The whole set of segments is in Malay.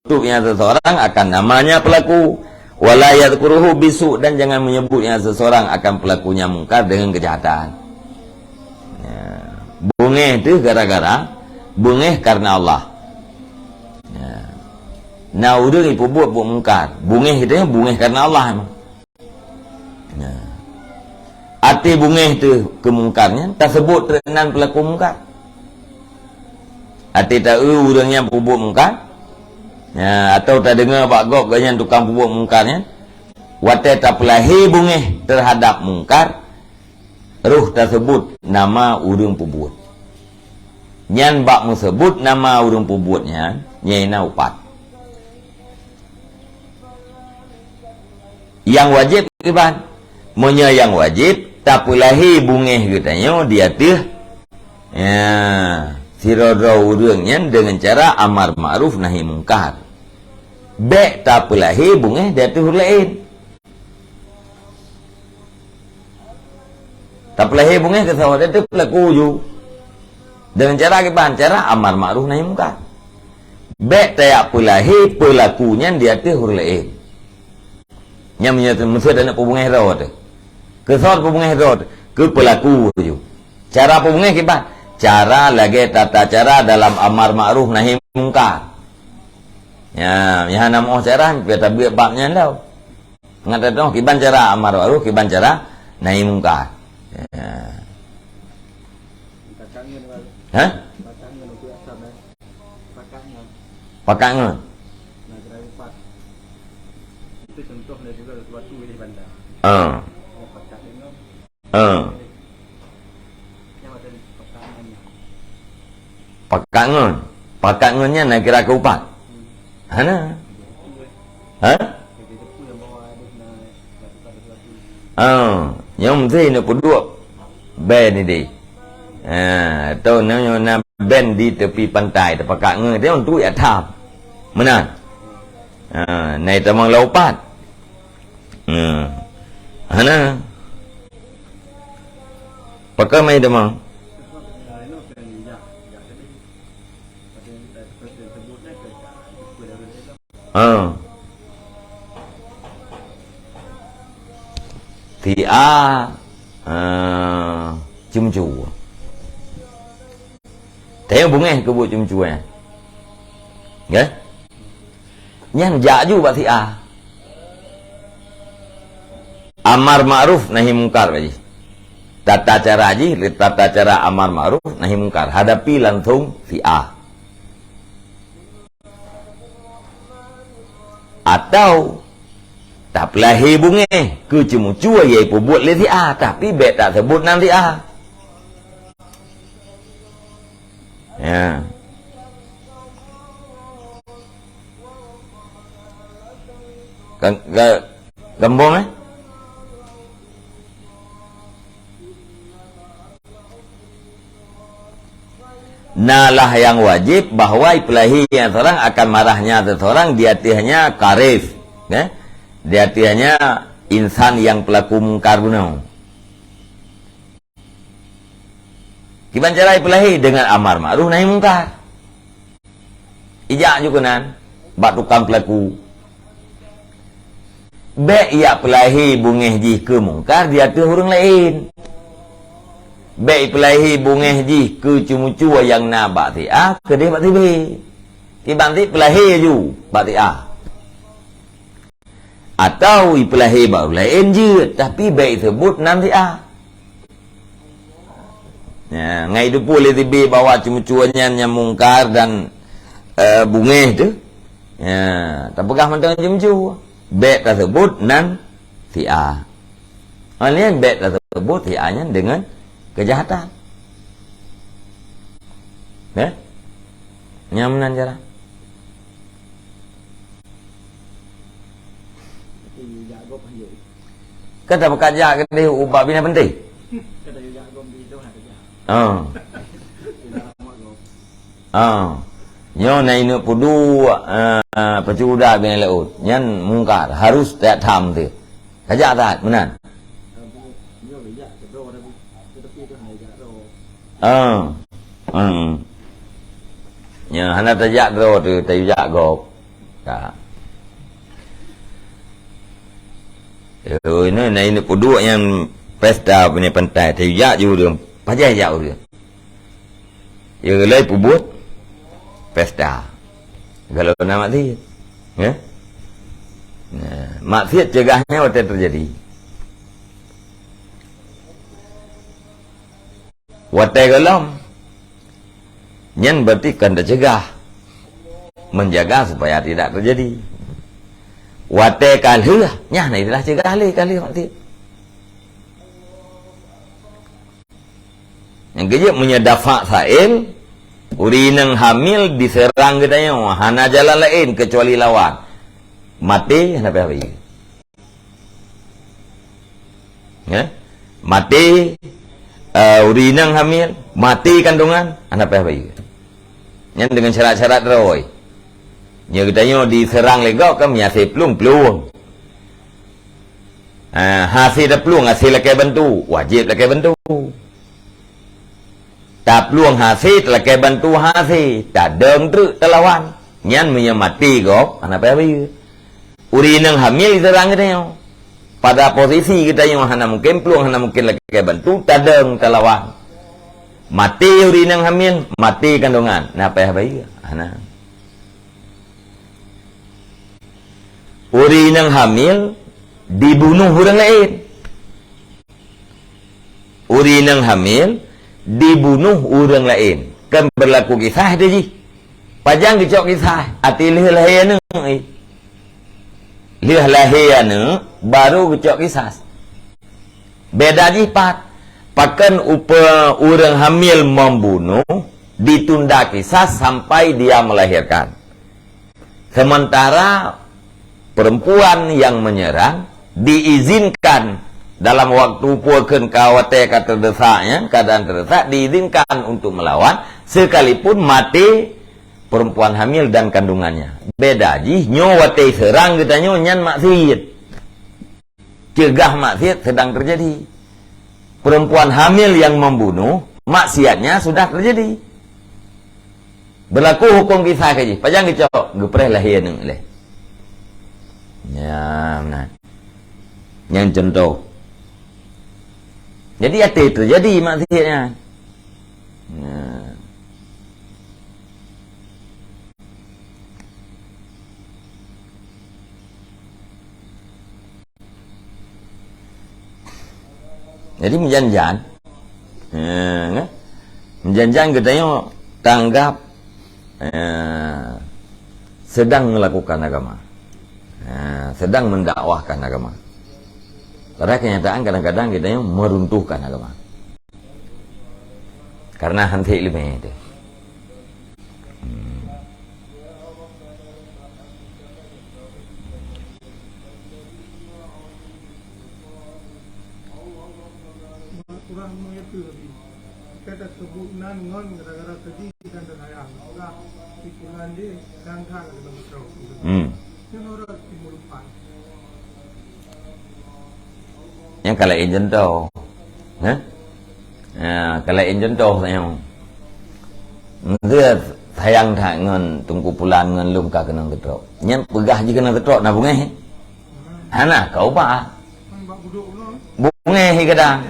menutup yang seseorang akan namanya pelaku. Wala yadhkuruhu bisu, dan jangan menyebutnya seseorang akan pelakunya mungkar dengan kejahatan. Ya. Bungeh itu gara-gara bungeh karena Allah. Ya. Nah, udah ibu buat mungkar. Bungeh itu yang bungeh karena Allah emang. Ya. Arti bungeh itu kemungkarnya tersebut terenan pelaku mungkar. Arti tak urangnya buat mungkar. Ya, atau tak dengar Pak Gop ganyan tukang pupuk mungkarnya. Wate tak pelahi bungeh terhadap mungkar, ruh tersebut nama urang pupuk. Nyan bak sebut nama urang pupuknya nyaina upat. Yang wajib iban, monya yang wajib tak pelahi bungeh katanya dia teh. Ya, sirodro urangnya dengan cara amar ma'ruf nahi mungkar. Bek tak pelahi bungeh dia tuh lain. Tak pelahi bungeh ke sawah dia tuh pelaku ju. Dengan cara gimana? Cara amar ma'ruf nahi mungkar. Bek tak pelahi pelakunya dia tuh lain. Nya menyatu mesti ada pebungeh rawat. Ke sawah pebungeh rawat ke pelaku ju. Cara pebungeh gimana? Cara lagi tata cara dalam amar ma'ruf nahi mungkar. Ya, yang nama cara kita biar babnya lau. Ngata tu kiban cara amar ma'ruf, kiban cara nahi mungkar. Ya. Hah? Pakangan. Itu contoh dari juga sesuatu di bandar. Pakangan. Pakangannya nak kira ke upat. Hana? Hah? Yang mesti nak berdua band ni deh. Tahu nak band di tepi pantai, tempat kak ngai dia untuk ya thap. Mana? Naik tamang laupat. Hana? Pakai mai tamang. Thì chum chu. Theo bunga ke buat chum chu ya. Nggih? Yang jaju ba thì amar ma'ruf nahi mungkar baji. Tata cara ji, tata cara amar ma'ruf nahi mungkar. Hadapi langsung si atau tak pelahi bunga ke cuma cua ye pun buat le si tapi bet tak sebut nanti ya gembong Nalah yang wajib bahwa pelahi yang seorang akan marahnya seseorang dia hanya karif, dia hanya insan yang pelaku mungkar bunuh. Gimana cara pelahi dengan amar ma'ruf nahi mungkar? Ijak juga nan, bak tukang pelaku. Bek ia pelahi bungeh ji ke mungkar dia tu orang lain. Baik pelahi bungeh ji ke cuma-cua yang na bakti ke dia bakti B. Tiba-tiba pelahi ju bakti atau pelahi baru lain je tapi baik sebut nanti ya, ngai tu boleh tiba bawa cuma-cuanya yang mungkar dan bungeh tu ya, tak pegah mentang cuma-cua baik tersebut nanti Ini baik tersebut nya dengan kejahatan. Nyaman cara. Kata bekerja ke dia ubah bina penting. Nyo nai nak pudu pecuda bina laut. Nyan mungkar harus tak tham tu. Kerja tak benar. Ya, hana tajak ro tu tajak gop. Tak. Ini penduduk yang pesta punya pantai thì dạ dù đường pajak dạo đường giờ lấy pubut pesta kalau nama mati ya maksiat cegahnya waktu terjadi waktu gelom nyen berarti kanda cegah menjaga supaya tidak terjadi waktu kalhlah nyah này adalah cegah kali mati. Yang kejap menyedafa sa'il urinang hamil diserang katanya hana jalan lain kecuali lawan mati hana apa ya mati urinang hamil mati kandungan hana apa yang dengan syarat-syarat roy nya katanya diserang legok kan menyasih pelung hasil dah pelung hasil lakai bantu wajib lakai bantu tak peluang hasil telah kaya bantu hasil tak deng teruk terlawan nyan menyamati gop anak apa uri nang hamil diserang kita pada posisi kita yang hana mungkin peluang hana mungkin lagi kaya bantu tak deng terlawan mati uri nang hamil mati kandungan nah apa hana uri nang hamil dibunuh orang lain uri nang hamil dibunuh orang lain kan berlaku kisah dia ji pajang dicok kisah ati lih lahir baru dicok kisah beda ji pakan upa orang hamil membunuh ditunda kisah sampai dia melahirkan sementara perempuan yang menyerang diizinkan dalam waktu puakan kawate kata desaknya keadaan terdesak diizinkan untuk melawan sekalipun mati perempuan hamil dan kandungannya beda ji nyowate serang kita nyan maksiat cegah maksiat sedang terjadi perempuan hamil yang membunuh maksiatnya sudah terjadi berlaku hukum kisah kaji pajang kecok gepreh lahir neng leh ya benar yang contoh jadi hati terjadi maksiatnya. Nah. Jadi menjanjian. Menjanjian katanya tanggap sedang melakukan agama. Sedang mendakwahkan agama. Karena kenyataan kadang-kadang kita meruntuhkan agama. Karena hanti ilmu itu. Kurang mengerti. Kata sebut nan ngon gara-gara tadi dan ayam. Kurang ikulan dia dan thang dalam betul. Orang timur pan. Yang kalau engine tu, kalau engine tu saya, dia sayang tak ngan tunggu pulang ngan lum kah kena ketrok. Yang pegah je kena ketrok nak bungai. Hana kau apa? Bungai kadang.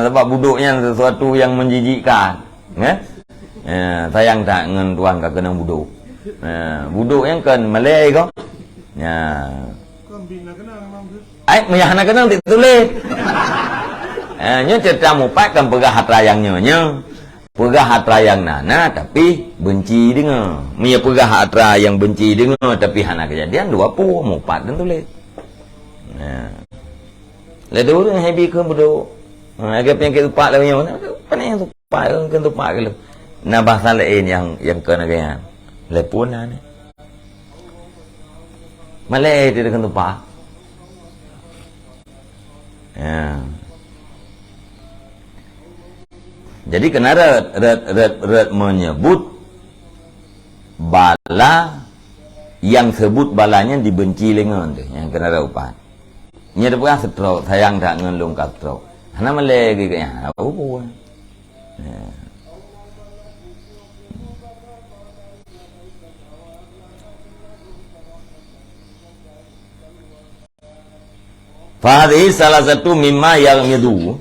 Sebab buduknya sesuatu yang menjijikkan. Sayang tak ngan tuan kah kena buduk. Buduk yang kan Malay kau. Maya nak kenal ditulis. Nya cerita mupat kan pegah hat rayangnya nya. Pegah hat rayang nana tapi benci dengar. Maya pegah hat rayang benci dengar tapi hana kejadian dua pu mupat dan tulis. Le dulu happy ke bodoh. Agak yang tupak lah nya. Apa yang tupak kan tupak ke. Nah bahasa lain yang kena gaya. Le pun ni. Malay dia kan tupak. Jadi kena red menyebut bala yang sebut balanya dibenci lengan tu yang kena upan. Nya depa setrok sayang tak ngelung kat setrok. Hana male ge ya apa. Fahadhi salah satu mimma yang nyedu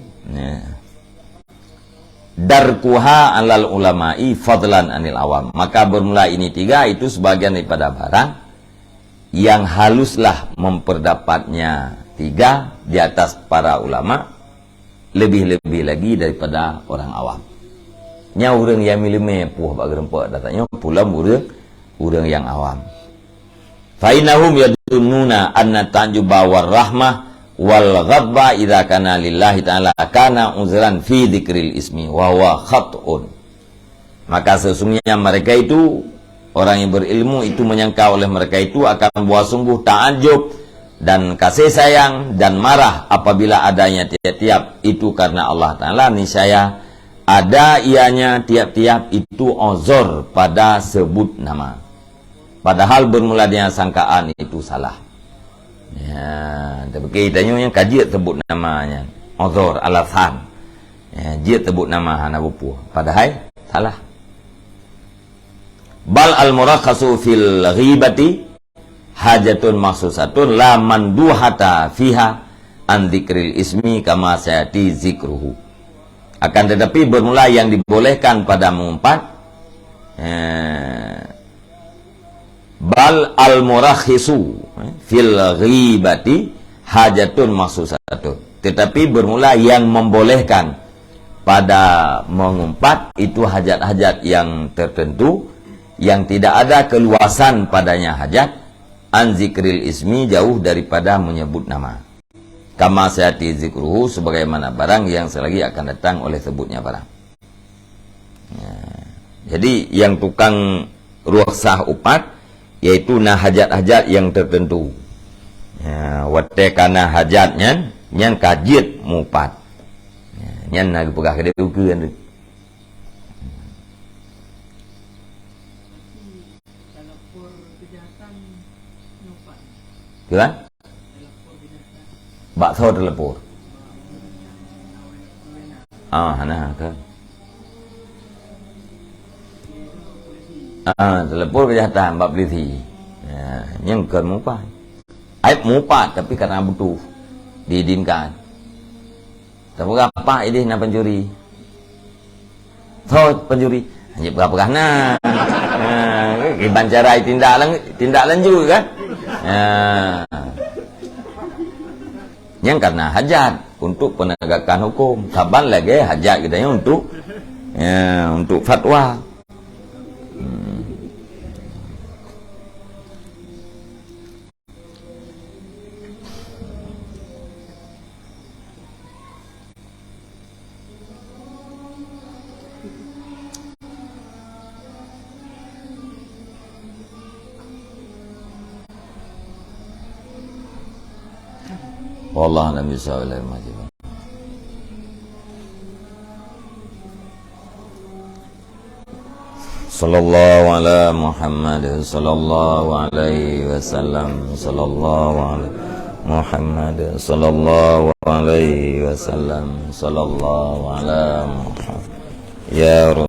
darkuha alal ulama'i fadlan anil awam. Maka bermula ini tiga itu sebagian daripada barang yang haluslah memperdapatnya tiga di atas para ulama, lebih-lebih lagi daripada orang awam. Nya orang yang milime puh bak gerempak datanya pula orang yang awam. Fa innahum yadununa anna tanjuba war rahmah wal ghadba idza kana lillahi ta'ala kana uzran fi dzikril ismi wa huwa khat'un. Maka sesungguhnya mereka itu, orang yang berilmu itu menyangka oleh mereka itu akan buah sungguh ta'ajub dan kasih sayang dan marah apabila adanya tiap-tiap itu karena Allah Ta'ala. Niscaya ada ianya tiap-tiap itu ozor pada sebut nama, padahal bermula dengan sangkaan itu salah. Ya, tapi kitanya yang kajian sebut namanya ozor alasan. Ya, dia sebut nama anak bupu, padahal salah. Bal al-murakhasu fil ghibati hajatun maksusatun la manduhata fiha an dzikril ismi kama sayati zikruhu. Akan tetapi bermula yang dibolehkan pada mengumpat bal al-murakhisu fil ghibati hajatun maksusatun. Tetapi bermula yang membolehkan pada mengumpat itu hajat-hajat yang tertentu yang tidak ada keluasan padanya hajat an zikril ismi, jauh daripada menyebut nama. Kama sayati zikruhu, sebagaimana barang yang selagi akan datang oleh sebutnya barang. Ya. Jadi yang tukang rukhsah upat yaitu nah hajat-hajat yang tertentu. Ya, wate kana hajatnya nyan kajit mupat. Ya, nyan nak pegah ke dia ukuran tu. Kan? Bak thau telepur. Nah kan. Telepur kejahatan bab polisi. Ya, yang kan mupat. Aib mupat tapi karena butuh diizinkan. Tapi apa ini nak pencuri? Thau pencuri. Hanya berapa nah. Bancarai tindak lanjut kan? Yang karena hajat untuk penegakan hukum, saban lagi hajat kita untuk fatwa. Wallahu a'lam bishawab. Sallallahu ala Muhammad sallallahu alaihi wasallam, sallallahu ala Muhammad sallallahu alaihi wasallam, sallallahu ala Muhammad. Ya